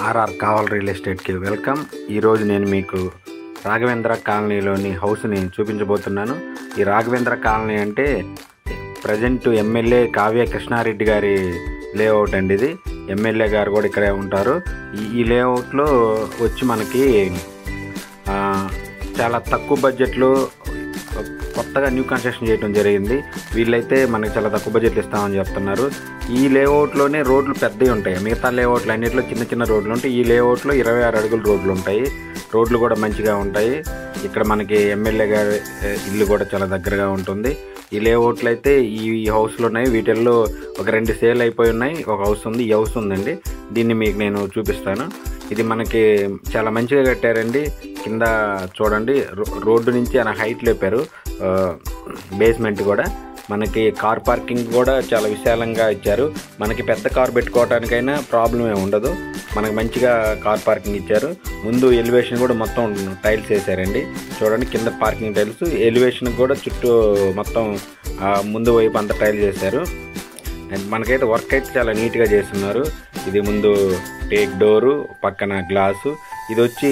RR Kaval real ఎస్టేట్కి welcome. ఈరోజు నేను మీకు రాఘవేంద్ర కాలనీలోని హౌస్ని చూపించబోతున్నాను. ఈ రాఘవేంద్ర కాలనీ అంటే ప్రజెంట్ ఎమ్మెల్యే కావ్య కృష్ణారెడ్డి గారి లేఅవుట్ అండి. ఇది ఎమ్మెల్యే గారు కూడా ఇక్కడే ఉంటారు. ఈ లేఅవుట్లో వచ్చి మనకి చాలా తక్కువ బడ్జెట్లో కొత్తగా న్యూ కన్స్ట్రక్షన్ చేయడం జరిగింది. వీళ్ళైతే మనకి చాలా తక్కువ బడ్జెట్లు ఇస్తామని చెప్తున్నారు. ఈ లేఅవుట్లోనే రోడ్లు పెద్దవి ఉంటాయి. మిగతా లేఅవుట్లు అన్నింటిలో చిన్న చిన్న రోడ్లు ఉంటాయి. ఈ లేఅవుట్లో 26 అడుగుల రోడ్లు ఉంటాయి. రోడ్లు కూడా మంచిగా ఉంటాయి. ఇక్కడ మనకి ఎమ్మెల్యే గారి ఇల్లు కూడా చాలా దగ్గరగా ఉంటుంది. ఈ లేఅవుట్లు అయితే ఈ హౌస్లు ఉన్నాయి. వీటిల్లో ఒక 2 సేల్ అయిపోయి ఉన్నాయి. ఒక హౌస్ ఉంది. ఈ హౌస్ ఉందండి. దీన్ని మీకు నేను చూపిస్తాను. ఇది మనకి చాలా మంచిగా కట్టారండి. కింద చూడండి, రోడ్డు నుంచి ఆయన హైట్ లేపారు. బేస్మెంట్ కూడా మనకి కార్ పార్కింగ్ కూడా చాలా విశాలంగా ఇచ్చారు. మనకి పెద్ద కార్ పెట్టుకోవడానికైనా ప్రాబ్లం ఏమి ఉండదు. మనకు మంచిగా కార్ పార్కింగ్ ఇచ్చారు. ముందు ఎలివేషన్ కూడా మొత్తం టైల్స్ వేసారండి. చూడండి, కింద పార్కింగ్ టైల్స్, ఎలివేషన్ కూడా చుట్టూ మొత్తం ముందు వైపు అంతా టైల్స్ వేశారు. మనకైతే వర్క్ అయితే చాలా నీట్గా చేస్తున్నారు. ఇది ముందు టేక్ డోరు, పక్కన గ్లాసు. ఇది వచ్చి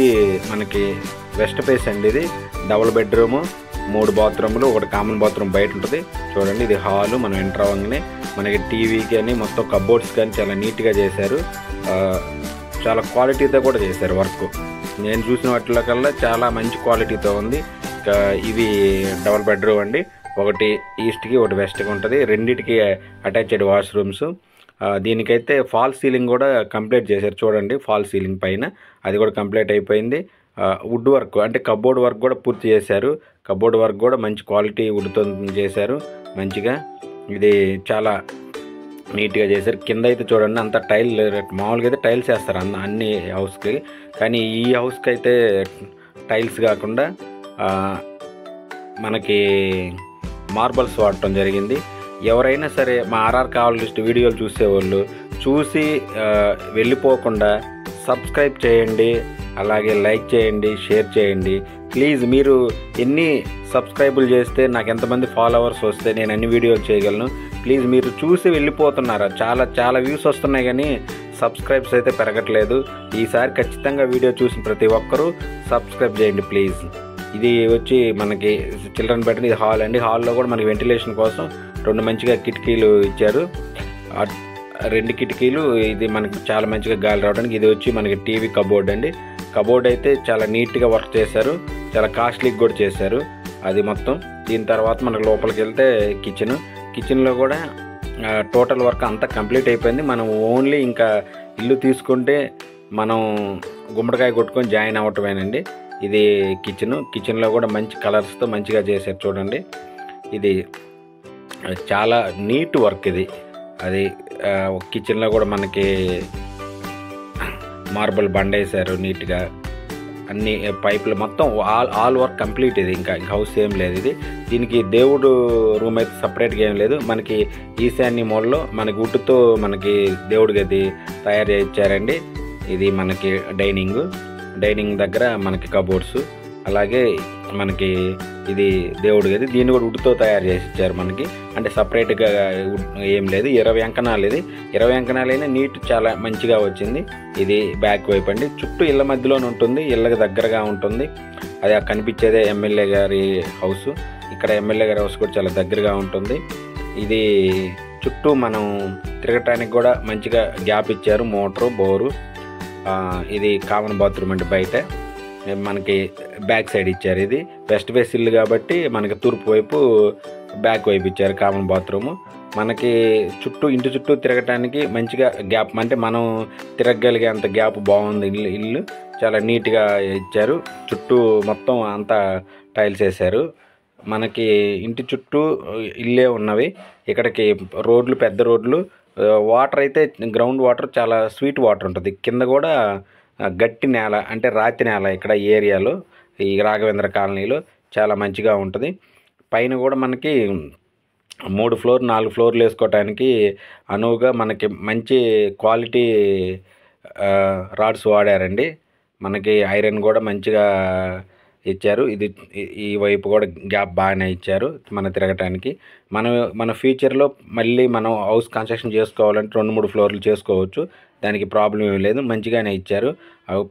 మనకి వెస్ట్ ఫేస్ అండి. ఇది డబుల్ బెడ్రూము, 3 బాత్రూములు, ఒకటి కామన్ బాత్రూమ్ బయట ఉంటుంది. చూడండి, ఇది హాలు. మనం ఎంటర్ అవ్వగానే మనకి టీవీ కానీ మొత్తం కబోర్డ్స్ కానీ చాలా నీట్గా చేశారు. చాలా క్వాలిటీతో కూడా చేశారు వర్క్. నేను చూసిన వాటిలో కల్లా చాలా మంచి క్వాలిటీతో ఉంది. ఇవి డబుల్ బెడ్రూమ్ అండి. ఒకటి ఈస్ట్కి, ఒకటి వెస్ట్కి ఉంటుంది. రెండింటికి అటాచ్డ్ వాష్రూమ్స్. దీనికైతే ఫాల్ సీలింగ్ కూడా కంప్లీట్ చేశారు. చూడండి, ఫాల్ సీలింగ్ పైన అది కూడా కంప్లీట్ అయిపోయింది. వుడ్ వర్క్ అంటే కబోర్డ్ వర్క్ కూడా పూర్తి చేశారు. కబోర్డ్ వర్క్ కూడా మంచి క్వాలిటీ వుడ్తో చేశారు మంచిగా. ఇది చాలా నీట్గా చేశారు. కింద అయితే చూడండి, అంత టైల్, మామూలుగా అయితే టైల్స్ వేస్తారు అన్ని హౌస్కి. కానీ ఈ హౌస్కి అయితే టైల్స్ కాకుండా మనకి మార్బల్స్ వాడటం జరిగింది. ఎవరైనా సరే మా ఆర్ఆర్ కావల్ లిస్ట్ వీడియోలు చూసేవాళ్ళు చూసి వెళ్ళిపోకుండా సబ్స్క్రైబ్ చేయండి, అలాగే లైక్ చేయండి, షేర్ చేయండి ప్లీజ్. మీరు ఎన్ని సబ్స్క్రైబులు చేస్తే నాకు ఎంతమంది ఫాలోవర్స్ వస్తే నేను అన్ని వీడియోలు చేయగలను. ప్లీజ్, మీరు చూసి వెళ్ళిపోతున్నారు. చాలా వ్యూస్ వస్తున్నాయి కానీ సబ్స్క్రైబ్స్ అయితే పెరగట్లేదు. ఈసారి ఖచ్చితంగా వీడియో చూసిన ప్రతి ఒక్కరూ సబ్స్క్రైబ్ చేయండి ప్లీజ్. ఇది వచ్చి మనకి చిల్డ్రన్ బెడ్. ఇది హాల్ అండి. హాల్లో కూడా మనకి వెంటిలేషన్ కోసం 2 మంచిగా కిటికీలు ఇచ్చారు. 2 కిటికీలు. ఇది మనకి చాలా మంచిగా గాలి రావడానికి. ఇది వచ్చి మనకి టీవీ కబోర్డ్ అండి. కబోర్డ్ అయితే చాలా నీట్గా వర్క్ చేశారు. చాలా కాస్ట్లీగా కూడా చేశారు అది మొత్తం. దీని తర్వాత మనకు లోపలికి వెళ్తే కిచెన్లో కూడా టోటల్ వర్క్ అంతా కంప్లీట్ అయిపోయింది. మనం ఓన్లీ ఇంకా ఇల్లు తీసుకుంటే మనం గుమ్మడికాయ కొట్టుకొని జాయిన్ అవ్వటమేనండి. ఇది కిచెన్లో కూడా మంచి కలర్స్తో మంచిగా చేశారు. చూడండి, ఇది చాలా నీట్ వర్క్. ఇది అది కిచెన్లో కూడా మనకి మార్బల్ బండ వేశారు నీట్గా. అన్ని పైపులు మొత్తం ఆల్ వర్క్ కంప్లీట్. ఇది ఇంకా హౌస్ ఏం లేదు. ఇది దీనికి దేవుడు రూమ్ అయితే సపరేట్గా ఏం లేదు. మనకి ఈశాన్య మూలలో మనకి వుడ్తో మనకి దేవుడి గది తయారు చేయించారండి. ఇది మనకి డైనింగ్ దగ్గర మనకి కబోర్డ్స్, అలాగే మనకి ఇది దేవుడి గది. దీన్ని కూడా వుడ్తో తయారు చేసి ఇచ్చారు మనకి. అంటే సపరేట్గా ఏం లేదు. 20 అంకణాలు. ఇది 20 అంకణాలైనా నీట్ చాలా మంచిగా వచ్చింది. ఇది బ్యాక్ వైపు అండి. చుట్టూ ఇళ్ళ మధ్యలోనే ఉంటుంది, ఇళ్ళకి దగ్గరగా ఉంటుంది. అది కనిపించేదే ఎమ్మెల్యే గారి హౌస్. ఇక్కడ ఎమ్మెల్యే గారి హౌస్ కూడా చాలా దగ్గరగా ఉంటుంది. ఇది చుట్టూ మనం తిరగటానికి కూడా మంచిగా గ్యాప్ ఇచ్చారు. Motor, bore. ఇది కామన్ బాత్రూమ్ అండి. బయట మనకి బ్యాక్ సైడ్ ఇచ్చారు. ఇది వెస్ట్ ఫేస్ ఇల్లు కాబట్టి మనకి తూర్పు వైపు బ్యాక్ వైపు ఇచ్చారు కామన్ బాత్రూము. మనకి ఇంటి చుట్టూ తిరగటానికి మంచిగా గ్యాప్, అంటే మనం తిరగగలిగే అంత గ్యాప్ బాగుంది. ఇల్లు చాలా నీట్గా ఇచ్చారు. చుట్టూ మొత్తం అంతా టైల్స్ వేశారు. మనకి ఇంటి చుట్టూ ఇల్లే ఉన్నవి. ఇక్కడికి రోడ్లు పెద్ద రోడ్లు. వాటర్ అయితే గ్రౌండ్ వాటర్ చాలా స్వీట్ వాటర్ ఉంటుంది. కింద కూడా గట్టి నేల, అంటే రాతి నేల. ఇక్కడ ఈ ఏరియాలో, ఈ రాఘవేంద్ర కాలనీలో చాలా మంచిగా ఉంటుంది. పైన కూడా మనకి 3 ఫ్లోర్ 4 ఫ్లోర్లు వేసుకోవటానికి అనువుగా మనకి మంచి క్వాలిటీ రాడ్స్ వాడారండి. మనకి ఐరన్ కూడా మంచిగా ఇచ్చారు. ఇది ఈ వైపు కూడా గ్యాప్ బాగానే ఇచ్చారు మన తిరగటానికి. మన ఫ్యూచర్లో మళ్ళీ మనం హౌస్ కన్స్ట్రక్షన్ చేసుకోవాలంటే 2-3 ఫ్లోర్లు చేసుకోవచ్చు. దానికి ప్రాబ్లం ఏమీ లేదు. మంచిగానే ఇచ్చారు.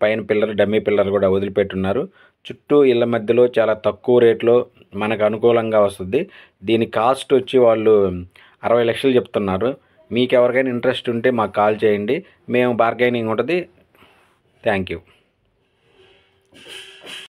పైన పిల్లర్, డమ్మీ పిల్లర్ కూడా వదిలిపెట్టున్నారు. చుట్టూ ఇళ్ళ మధ్యలో చాలా తక్కువ రేట్లో మనకు అనుకూలంగా వస్తుంది. దీని కాస్ట్ వచ్చి వాళ్ళు 60 లక్షలు చెప్తున్నారు. మీకు ఎవరికైనా ఇంట్రెస్ట్ ఉంటే మాకు కాల్ చేయండి. మేము బార్గెనింగ్ ఉంటుంది. Thank you.